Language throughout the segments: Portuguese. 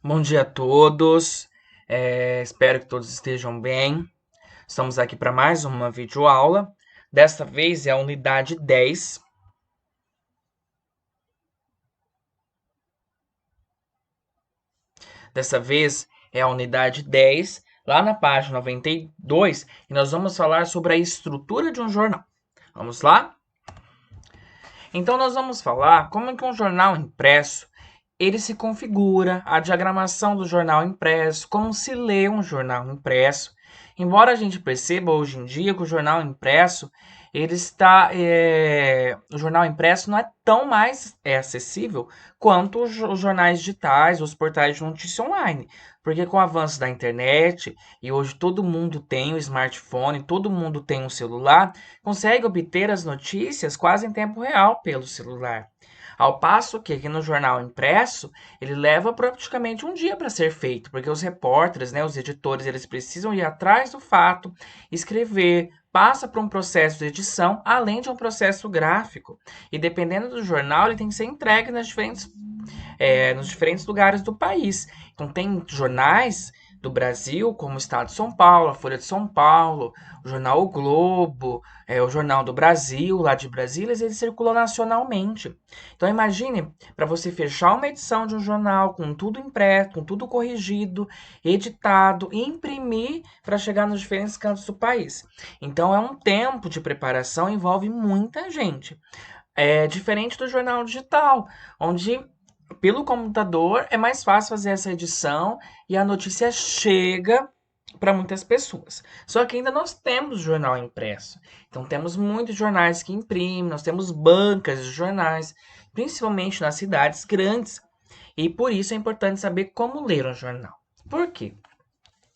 Bom dia a todos, espero que todos estejam bem. Estamos aqui para mais uma videoaula. Desta vez é a unidade 10. Dessa vez é a unidade 10, lá na página 92, e nós vamos falar sobre a estrutura de um jornal. Vamos lá? Então nós vamos falar como que um jornal impresso ele se configura, a diagramação do jornal impresso, como se lê um jornal impresso. Embora a gente perceba hoje em dia que o jornal impresso, o jornal impresso não é tão mais acessível quanto os jornais digitais, os portais de notícia online. Porque com o avanço da internet, e hoje todo mundo tem um smartphone, todo mundo tem um celular, consegue obter as notícias quase em tempo real pelo celular. Ao passo que aqui no jornal impresso, ele leva praticamente um dia para ser feito, porque os repórteres, né, os editores, eles precisam ir atrás do fato, escrever, passa por um processo de edição, além de um processo gráfico. E dependendo do jornal, ele tem que ser entregue nos diferentes lugares do país. Então, tem jornais do Brasil, como o Estado de São Paulo, a Folha de São Paulo, o jornal O Globo, o Jornal do Brasil, lá de Brasília, eles circulam nacionalmente. Então, imagine para você fechar uma edição de um jornal com tudo impresso, com tudo corrigido, editado, e imprimir para chegar nos diferentes cantos do país. Então, é um tempo de preparação, envolve muita gente. É diferente do jornal digital, onde pelo computador é mais fácil fazer essa edição e a notícia chega para muitas pessoas. Só que ainda nós temos jornal impresso. Então temos muitos jornais que imprimem, nós temos bancas de jornais, principalmente nas cidades grandes. E por isso é importante saber como ler um jornal. Por quê?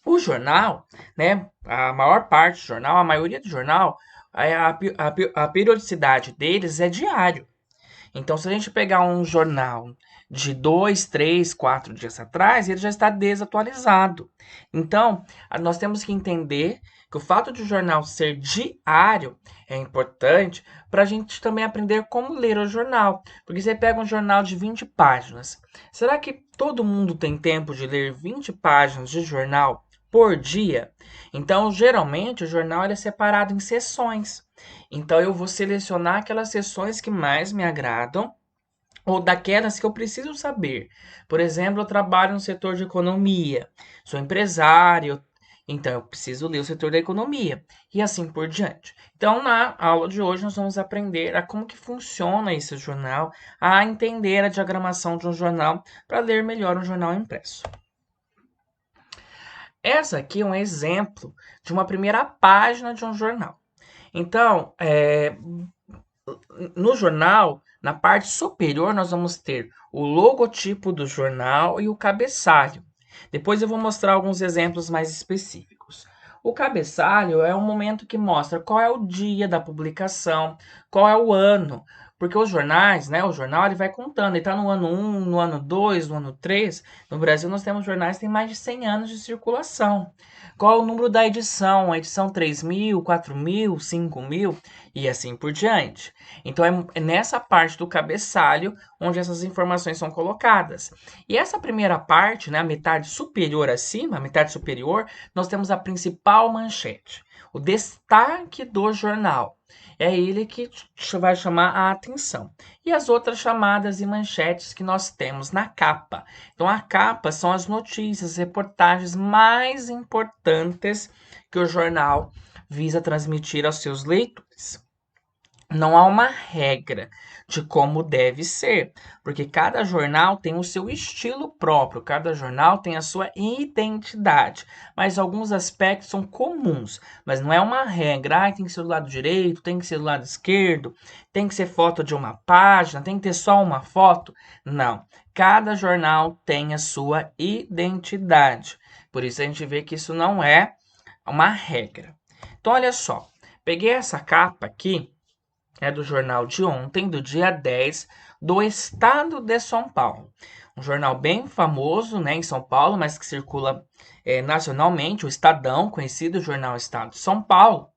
O jornal, né, a maior parte do jornal, a maioria do jornal, a periodicidade deles é diário. Então, se a gente pegar um jornal de 2, 3, 4 dias atrás, ele já está desatualizado. Então, nós temos que entender que o fato de o jornal ser diário é importante para a gente também aprender como ler o jornal. Porque você pega um jornal de 20 páginas. Será que todo mundo tem tempo de ler 20 páginas de jornal por dia? Então, geralmente, o jornal é separado em seções. Então eu vou selecionar aquelas sessões que mais me agradam ou daquelas que eu preciso saber. Por exemplo, eu trabalho no setor de economia, sou empresário, então eu preciso ler o setor da economia e assim por diante. Então, na aula de hoje nós vamos aprender a como que funciona esse jornal, a entender a diagramação de um jornal para ler melhor um jornal impresso. Essa aqui é um exemplo de uma primeira página de um jornal. Então, no jornal, na parte superior, nós vamos ter o logotipo do jornal e o cabeçalho. Depois eu vou mostrar alguns exemplos mais específicos. O cabeçalho é um momento que mostra qual é o dia da publicação, qual é o ano, porque os jornais, né, o jornal ele vai contando, ele está no ano 1, no ano 2, no ano 3. No Brasil nós temos jornais que têm mais de 100 anos de circulação. Qual é o número da edição? A edição 3.000, 4.000, 5.000 e assim por diante. Então é nessa parte do cabeçalho onde essas informações são colocadas. E essa primeira parte, né, a metade superior acima, a metade superior, nós temos a principal manchete, o destaque do jornal. É ele que vai chamar a atenção. E as outras chamadas e manchetes que nós temos na capa. Então, a capa são as notícias, reportagens mais importantes que o jornal visa transmitir aos seus leitores. Não há uma regra de como deve ser, porque cada jornal tem o seu estilo próprio, cada jornal tem a sua identidade, mas alguns aspectos são comuns, mas não é uma regra, tem que ser do lado direito, tem que ser do lado esquerdo, tem que ser foto de uma página, tem que ter só uma foto. Não, cada jornal tem a sua identidade, por isso a gente vê que isso não é uma regra. Então, olha só, peguei essa capa aqui, é do jornal de ontem, do dia 10, do estado de São Paulo. Um jornal bem famoso, né, em São Paulo, mas que circula nacionalmente, o Estadão, conhecido jornal Estado de São Paulo.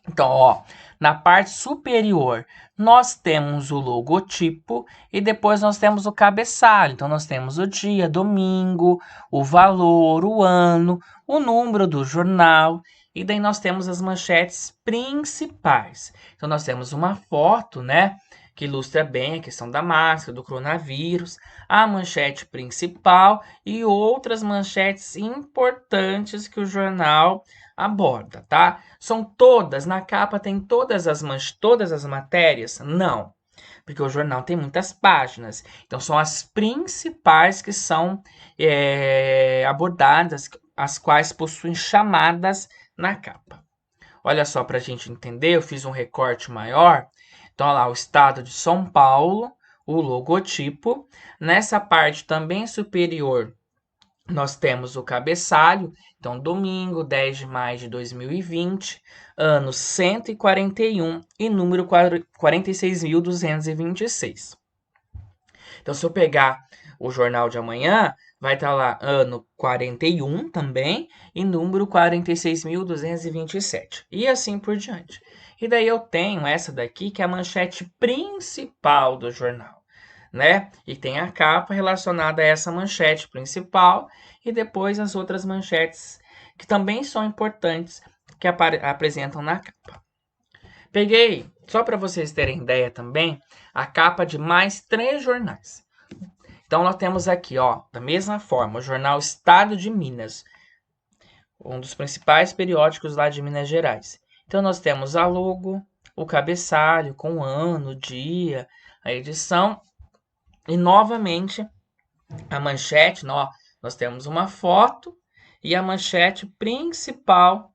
Então, ó, na parte superior nós temos o logotipo e depois nós temos o cabeçalho. Então, nós temos o dia, domingo, o valor, o ano, o número do jornal e daí nós temos as manchetes principais. Então, nós temos uma foto, né, que ilustra bem a questão da máscara, do coronavírus, a manchete principal e outras manchetes importantes que o jornal aborda, tá? São todas, na capa tem todas as matérias? Não, porque o jornal tem muitas páginas. Então são as principais que são abordadas, as quais possuem chamadas na capa. Olha só para a gente entender, eu fiz um recorte maior. Então, olha lá, o estado de São Paulo, o logotipo. Nessa parte também superior, nós temos o cabeçalho, então domingo, 10 de maio de 2020, ano 141 e número 46.226. Então, se eu pegar o jornal de amanhã, vai estar lá ano 41 também e número 46.227. E assim por diante. E daí eu tenho essa daqui, que é a manchete principal do jornal, né? E tem a capa relacionada a essa manchete principal e depois as outras manchetes que também são importantes que apresentam na capa. Peguei, só para vocês terem ideia também, a capa de mais 3 jornais. Então nós temos aqui, ó, da mesma forma, o jornal Estado de Minas, um dos principais periódicos lá de Minas Gerais. Então nós temos a logo, o cabeçalho com o ano, o dia, a edição e novamente a manchete, nós temos uma foto e a manchete principal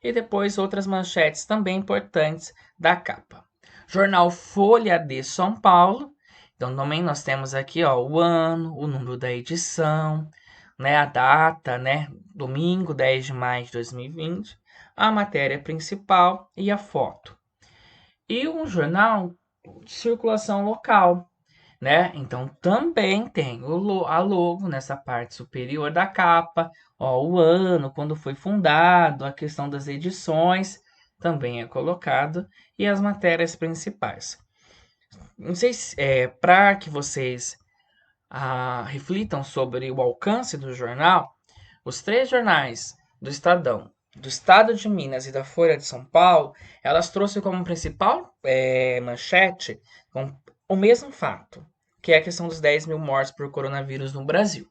e depois outras manchetes também importantes da capa. Jornal Folha de São Paulo. Então também nós temos aqui, ó, o ano, o número da edição, né, a data, né, domingo, 10 de maio de 2020, a matéria principal e a foto. E um jornal de circulação local, né? Então também tem a logo nessa parte superior da capa, ó, o ano, quando foi fundado, a questão das edições também é colocado e as matérias principais. Não sei se para que vocês reflitam sobre o alcance do jornal, os 3 jornais do Estadão, do Estado de Minas e da Folha de São Paulo, elas trouxeram como principal manchete o mesmo fato, que é a questão dos 10 mil mortes por coronavírus no Brasil.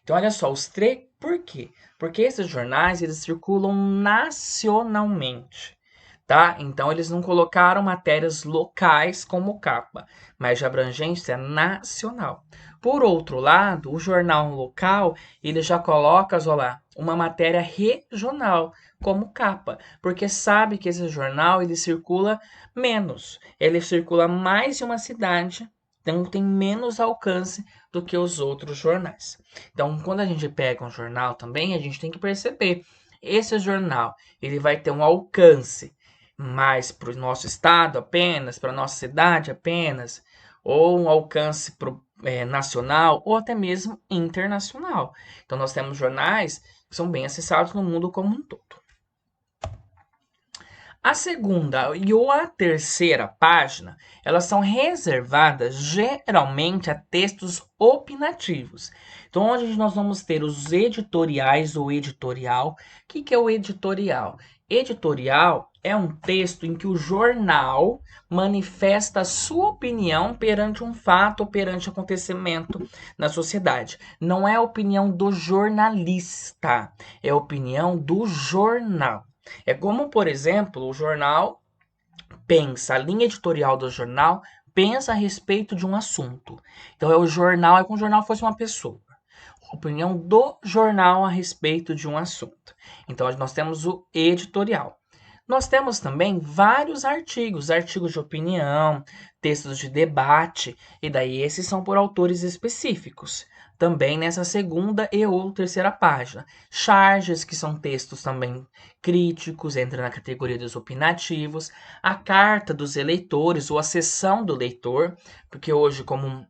Então, olha só, os 3, por quê? Porque esses jornais, eles circulam nacionalmente, tá? Então, eles não colocaram matérias locais como capa, mas de abrangência nacional. Por outro lado, o jornal local, ele já coloca, olha lá, uma matéria regional como capa, porque sabe que esse jornal, ele circula menos, ele circula mais em uma cidade, então tem menos alcance do que os outros jornais. Então, quando a gente pega um jornal também, a gente tem que perceber, esse jornal, ele vai ter um alcance mais para o nosso estado apenas, para a nossa cidade apenas, ou um alcance nacional, ou até mesmo internacional. Então, nós temos jornais que são bem acessados no mundo como um todo. A segunda e ou a terceira página, elas são reservadas geralmente a textos opinativos. Então, onde nós vamos ter os editoriais ou editorial. O que é o editorial? Editorial é um texto em que o jornal manifesta a sua opinião perante um fato ou perante um acontecimento na sociedade. Não é a opinião do jornalista, é a opinião do jornal. É como, por exemplo, o jornal pensa, a linha editorial do jornal pensa a respeito de um assunto. Então, é como se o jornal fosse uma pessoa. A opinião do jornal a respeito de um assunto. Então, nós temos o editorial. Nós temos também vários artigos de opinião, textos de debate, e daí esses são por autores específicos. Também nessa segunda e ou terceira página. Charges, que são textos também críticos, entra na categoria dos opinativos. A carta dos eleitores ou a sessão do leitor, porque hoje, como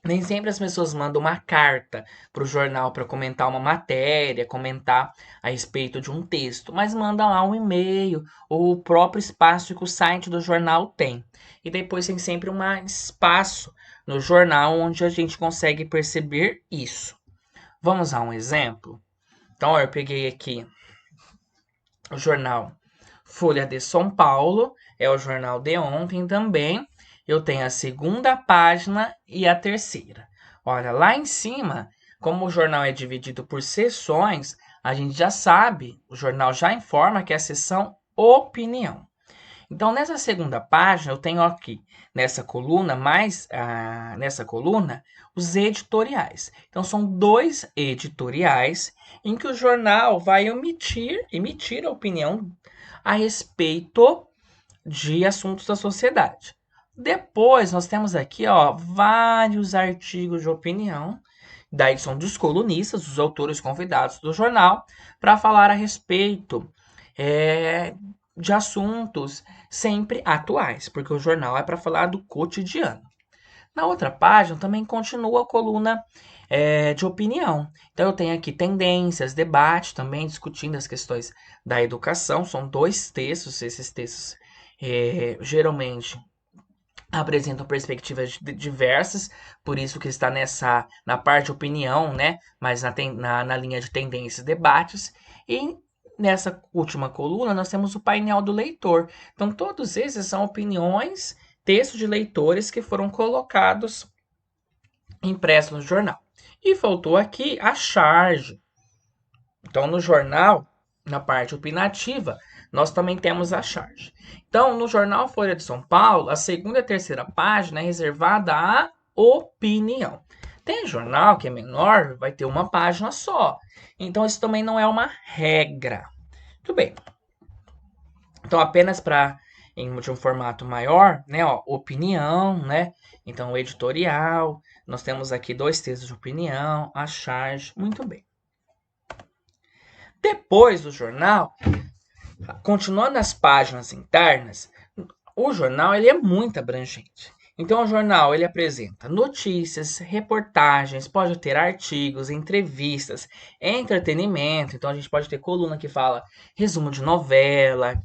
Nem sempre as pessoas mandam uma carta para o jornal para comentar uma matéria, comentar a respeito de um texto, mas mandam lá um e-mail ou o próprio espaço que o site do jornal tem. E depois tem sempre um espaço no jornal onde a gente consegue perceber isso. Vamos a um exemplo? Então, ó, eu peguei aqui o jornal Folha de São Paulo, é o jornal de ontem também. Eu tenho a segunda página e a terceira. Olha, lá em cima, como o jornal é dividido por seções, a gente já sabe, o jornal já informa que é a seção opinião. Então, nessa segunda página, eu tenho aqui, nessa coluna, os editoriais. Então, são 2 editoriais em que o jornal vai emitir a opinião a respeito de assuntos da sociedade. Depois, nós temos aqui, ó, vários artigos de opinião. Daí são dos colunistas, os autores convidados do jornal, para falar a respeito é, de assuntos sempre atuais, porque o jornal é para falar do cotidiano. Na outra página também continua a coluna de opinião. Então eu tenho aqui tendências, debate também discutindo as questões da educação. São 2 textos, esses textos geralmente apresentam perspectivas diversas, por isso que está na parte de opinião, né? Mas na linha de tendências e debates. E nessa última coluna nós temos o painel do leitor. Então todos esses são opiniões, textos de leitores que foram colocados impressos no jornal. E faltou aqui a charge. Então no jornal, na parte opinativa, nós também temos a charge. Então, no jornal Folha de São Paulo, a segunda e a terceira página é reservada à opinião. Tem jornal que é menor, vai ter uma página só. Então, isso também não é uma regra. Tudo bem. Então, apenas de um formato maior, né, ó, opinião, né? Então, o editorial, nós temos aqui 2 textos de opinião, a charge, muito bem. Depois do jornal, continuando as páginas internas, o jornal ele é muito abrangente. Então o jornal ele apresenta notícias, reportagens, pode ter artigos, entrevistas, entretenimento. Então a gente pode ter coluna que fala resumo de novela,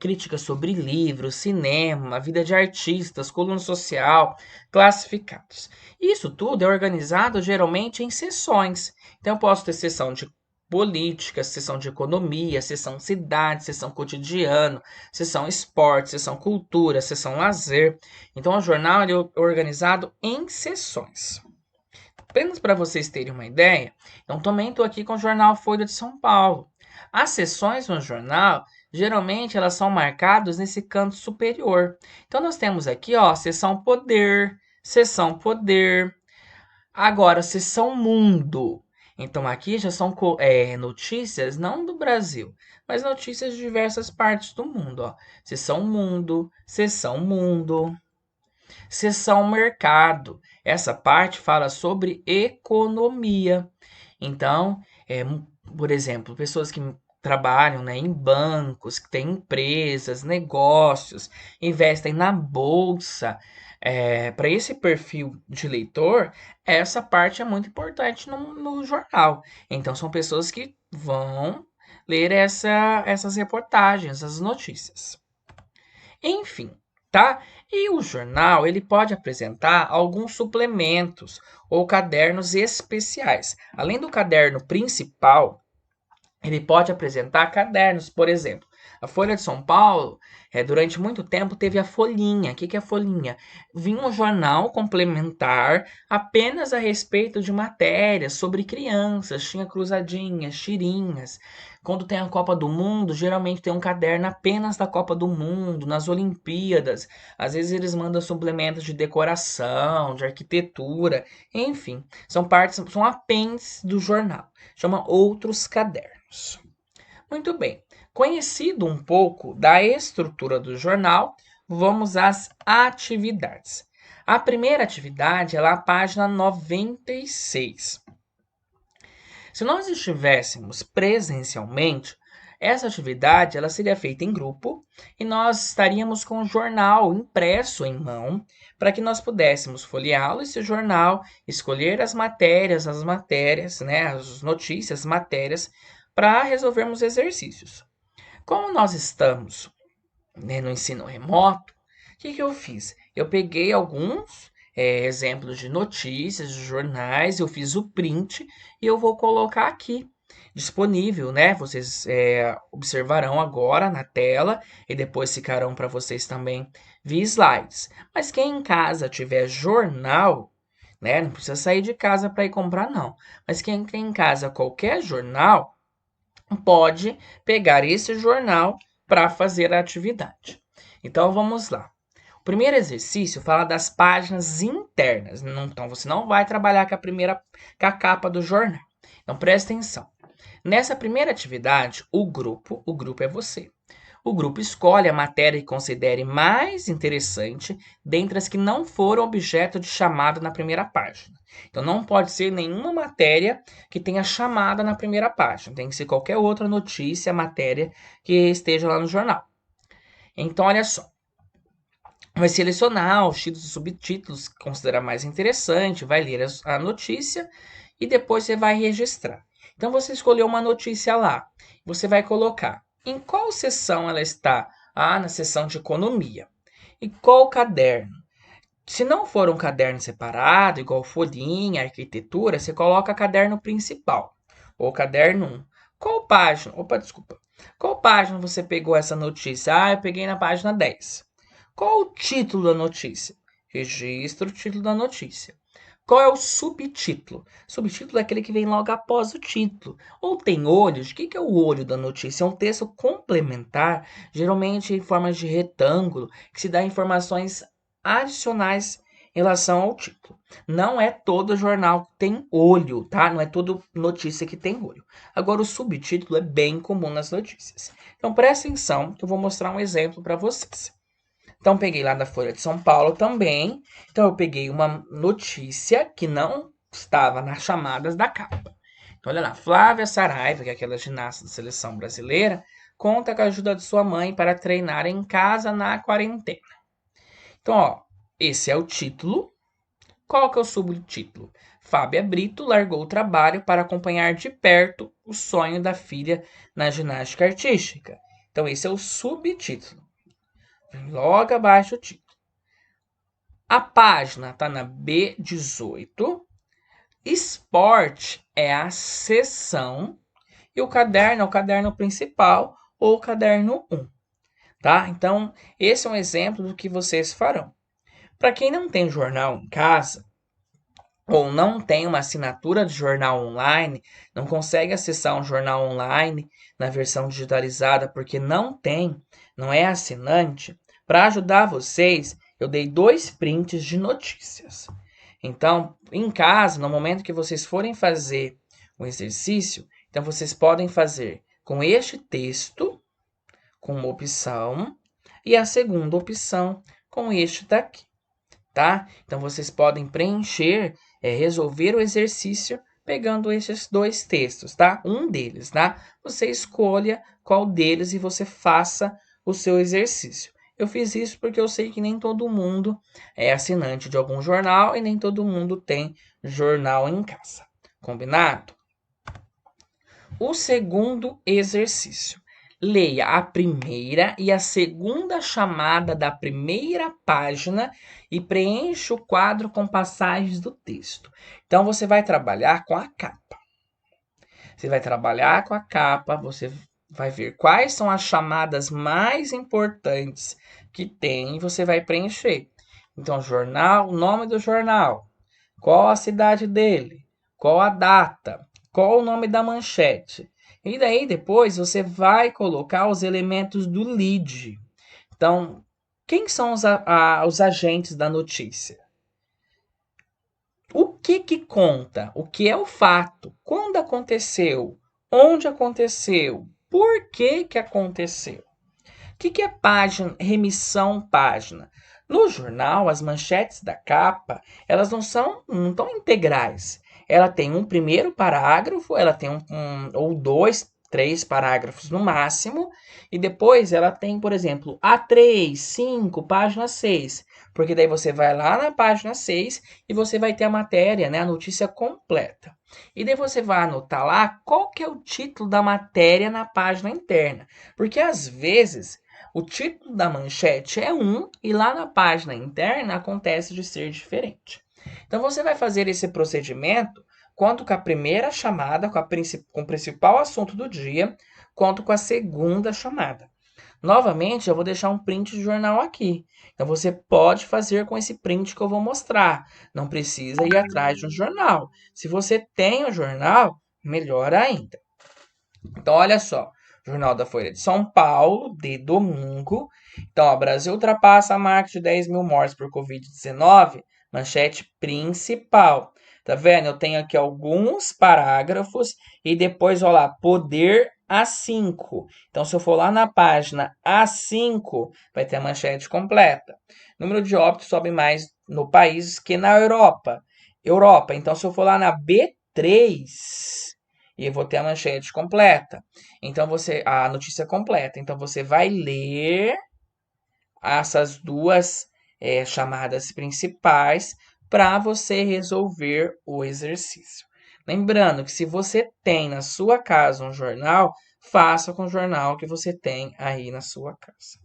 críticas sobre livros, cinema, vida de artistas, coluna social, classificados. Isso tudo é organizado geralmente em seções. Então eu posso ter seção de política, seção de economia, seção cidade, seção cotidiano, seção esporte, seção cultura, seção lazer. Então, o jornal ele é organizado em seções. Apenas para vocês terem uma ideia, então também estou aqui com o jornal Folha de São Paulo. As seções no jornal, geralmente elas são marcadas nesse canto superior. Então, nós temos aqui, ó, seção poder. Agora, seção mundo. Então, aqui já são notícias não do Brasil, mas notícias de diversas partes do mundo. Ó. Seção mundo, seção mercado. Essa parte fala sobre economia. Então, por exemplo, pessoas que trabalham, né, em bancos, que têm empresas, negócios, investem na bolsa. Para esse perfil de leitor, essa parte é muito importante no jornal. Então, são pessoas que vão ler essas reportagens, essas notícias. Enfim, tá? E o jornal, ele pode apresentar alguns suplementos ou cadernos especiais. Além do caderno principal, ele pode apresentar cadernos, por exemplo. A Folha de São Paulo, durante muito tempo, teve a folhinha. O que é a folhinha? Vinha um jornal complementar apenas a respeito de matérias sobre crianças. Tinha cruzadinhas, tirinhas. Quando tem a Copa do Mundo, geralmente tem um caderno apenas da Copa do Mundo, nas Olimpíadas. Às vezes eles mandam suplementos de decoração, de arquitetura, enfim, são apêndices do jornal. Chama outros cadernos. Muito bem. Conhecido um pouco da estrutura do jornal, vamos às atividades. A primeira atividade é lá a página 96. Se nós estivéssemos presencialmente, Essa atividade ela seria feita em grupo e nós estaríamos com o jornal impresso em mão para que nós pudéssemos folheá-lo esse jornal, escolher as matérias, né, as notícias, as matérias, para resolvermos exercícios. Como nós estamos, né, no ensino remoto, o que eu fiz? Eu peguei alguns exemplos de notícias, de jornais, eu fiz o print e eu vou colocar aqui disponível, né? Vocês observarão agora na tela e depois ficarão para vocês também via slides. Mas quem em casa tiver jornal, né? Não precisa sair de casa para ir comprar, não. Mas quem tem em casa qualquer jornal, pode pegar esse jornal para fazer a atividade. Então vamos lá. O primeiro exercício fala das páginas internas. Então você não vai trabalhar com a capa do jornal. Então presta atenção. Nessa primeira atividade, o grupo é você. O grupo escolhe a matéria que considere mais interessante dentre as que não foram objeto de chamada na primeira página. Então, não pode ser nenhuma matéria que tenha chamada na primeira página. Tem que ser qualquer outra notícia, matéria que esteja lá no jornal. Então, olha só. Vai selecionar os títulos e subtítulos que considerar mais interessante, vai ler a notícia e depois você vai registrar. Então, você escolheu uma notícia lá. Você vai colocar em qual seção ela está? Ah, na seção de economia. E qual caderno? Se não for um caderno separado, igual folhinha, arquitetura, você coloca caderno principal ou caderno 1. Qual página? Opa, desculpa. Qual página você pegou essa notícia? Ah, eu peguei na página 10. Qual o título da notícia? Registra o título da notícia. Qual é o subtítulo? Subtítulo é aquele que vem logo após o título. Ou tem olhos. O que é o olho da notícia? É um texto complementar, geralmente em forma de retângulo, que se dá informações adicionais em relação ao título. Não é todo jornal que tem olho, tá? Não é toda notícia que tem olho. Agora, o subtítulo é bem comum nas notícias. Então, presta atenção que eu vou mostrar um exemplo para vocês. Então, peguei lá da Folha de São Paulo também. Então, eu peguei uma notícia que não estava nas chamadas da capa. Então, olha lá. Flávia Saraiva, que é aquela ginasta da seleção brasileira, conta com a ajuda de sua mãe para treinar em casa na quarentena. Então, ó, esse é o título. Qual que é o subtítulo? Fábia Brito largou o trabalho para acompanhar de perto o sonho da filha na ginástica artística. Então, esse é o subtítulo. Logo abaixo o título. A página está na B18. Esporte é a seção. E o caderno é o caderno principal ou o caderno 1. Tá? Então, esse é um exemplo do que vocês farão. Para quem não tem jornal em casa, ou não tem uma assinatura de jornal online, não consegue acessar um jornal online na versão digitalizada porque não é assinante, para ajudar vocês, eu dei 2 prints de notícias. Então, em casa, no momento que vocês forem fazer o exercício, então vocês podem fazer com este texto, com uma opção, e a segunda opção com este daqui, tá? Então, vocês podem preencher, resolver o exercício pegando esses 2 textos, tá? Um deles, tá? Você escolha qual deles e você faça o seu exercício. Eu fiz isso porque eu sei que nem todo mundo é assinante de algum jornal e nem todo mundo tem jornal em casa. Combinado? O segundo exercício. Leia a primeira e a segunda chamada da primeira página e preencha o quadro com passagens do texto. Então, você vai trabalhar com a capa. Você vai trabalhar com a capa, você vai ver quais são as chamadas mais importantes que tem e você vai preencher. Então, jornal, o nome do jornal, qual a cidade dele, qual a data, qual o nome da manchete. E daí depois você vai colocar os elementos do lead. Então, quem são os agentes da notícia? O que conta? O que é o fato? Quando aconteceu? Onde aconteceu? Por que aconteceu? O que é página, remissão página? No jornal, as manchetes da capa, elas não estão integrais. Ela tem um primeiro parágrafo, ela tem ou 2 3 parágrafos no máximo, e depois ela tem, por exemplo, A3, 5, página 6, porque daí você vai lá na página 6 e você vai ter a matéria, né, a notícia completa. E daí você vai anotar lá qual que é o título da matéria na página interna, porque às vezes o título da manchete é um e lá na página interna acontece de ser diferente. Então você vai fazer esse procedimento quanto com a primeira chamada, com o principal assunto do dia, quanto com a segunda chamada. Novamente, eu vou deixar um print de jornal aqui. Então você pode fazer com esse print que eu vou mostrar. Não precisa ir atrás de um jornal. Se você tem o jornal, melhor ainda. Então, olha só. Jornal da Folha de São Paulo, de domingo. Então, ó, Brasil ultrapassa a marca de 10 mil mortes por Covid-19. Manchete principal. Tá vendo? Eu tenho aqui alguns parágrafos e depois, olha lá, poder A5. Então, se eu for lá na página A5, vai ter a manchete completa. Número de óbitos sobe mais no país que na Europa. Então, se eu for lá na B3, e eu vou ter a manchete completa. Então, a notícia completa. Então, você vai ler essas duas chamadas principais para você resolver o exercício. Lembrando que se você tem na sua casa um jornal, faça com o jornal que você tem aí na sua casa.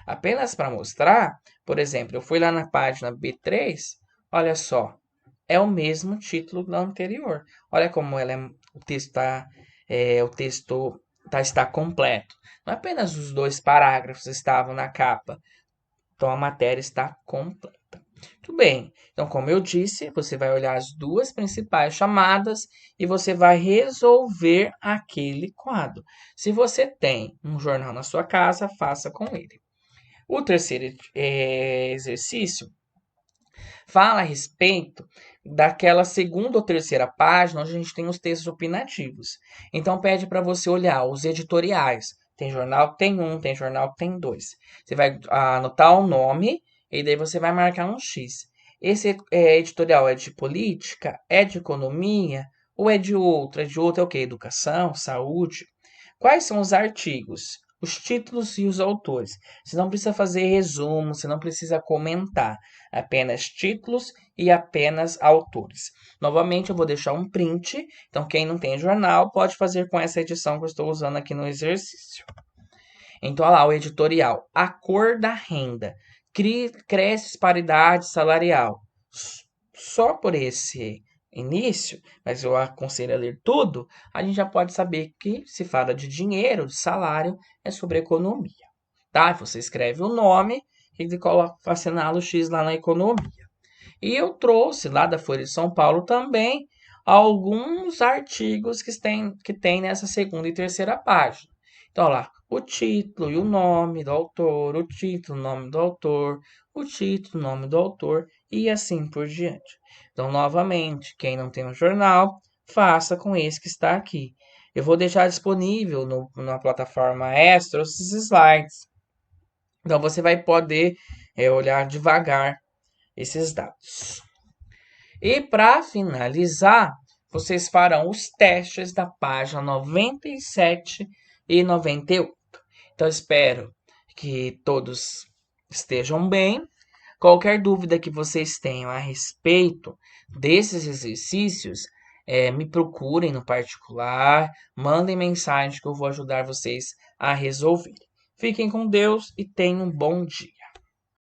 Apenas para mostrar, por exemplo, eu fui lá na página B3, olha só, é o mesmo título do anterior. Olha como o texto está completo. Não apenas os 2 parágrafos estavam na capa, então a matéria está completa. Tudo bem. Então, como eu disse, você vai olhar as 2 principais chamadas e você vai resolver aquele quadro. Se você tem um jornal na sua casa, faça com ele. O terceiro exercício fala a respeito daquela segunda ou terceira página onde a gente tem os textos opinativos. Então pede para você olhar os editoriais. Tem jornal que tem um, tem jornal que tem 2. Você vai anotar o nome e daí você vai marcar um X. Esse editorial é de política, é de economia ou é de outro? É de outro é o quê? Educação, saúde? Quais são os artigos? Os títulos e os autores. Você não precisa fazer resumo, você não precisa comentar. Apenas títulos e apenas autores. Novamente, eu vou deixar um print. Então, quem não tem jornal pode fazer com essa edição que eu estou usando aqui no exercício. Então, olha lá, o editorial. A cor da renda. Cresce disparidade salarial. Só por esse início, mas eu aconselho a ler tudo, a gente já pode saber que se fala de dinheiro, de salário, é sobre economia. Tá? Você escreve o nome e coloca, assinala o X lá na economia. E eu trouxe lá da Folha de São Paulo também alguns artigos que tem nessa segunda e terceira página. Então, lá, o título e o nome do autor, o título, o nome do autor, o título, o nome do autor e assim por diante. Então, novamente, quem não tem um jornal, faça com esse que está aqui. Eu vou deixar disponível na plataforma Extra esses slides. Então, você vai poder olhar devagar esses dados. E para finalizar, vocês farão os testes da página 97 e 98. Então, espero que todos estejam bem. Qualquer dúvida que vocês tenham a respeito desses exercícios, me procurem no particular, mandem mensagem que eu vou ajudar vocês a resolver. Fiquem com Deus e tenham um bom dia.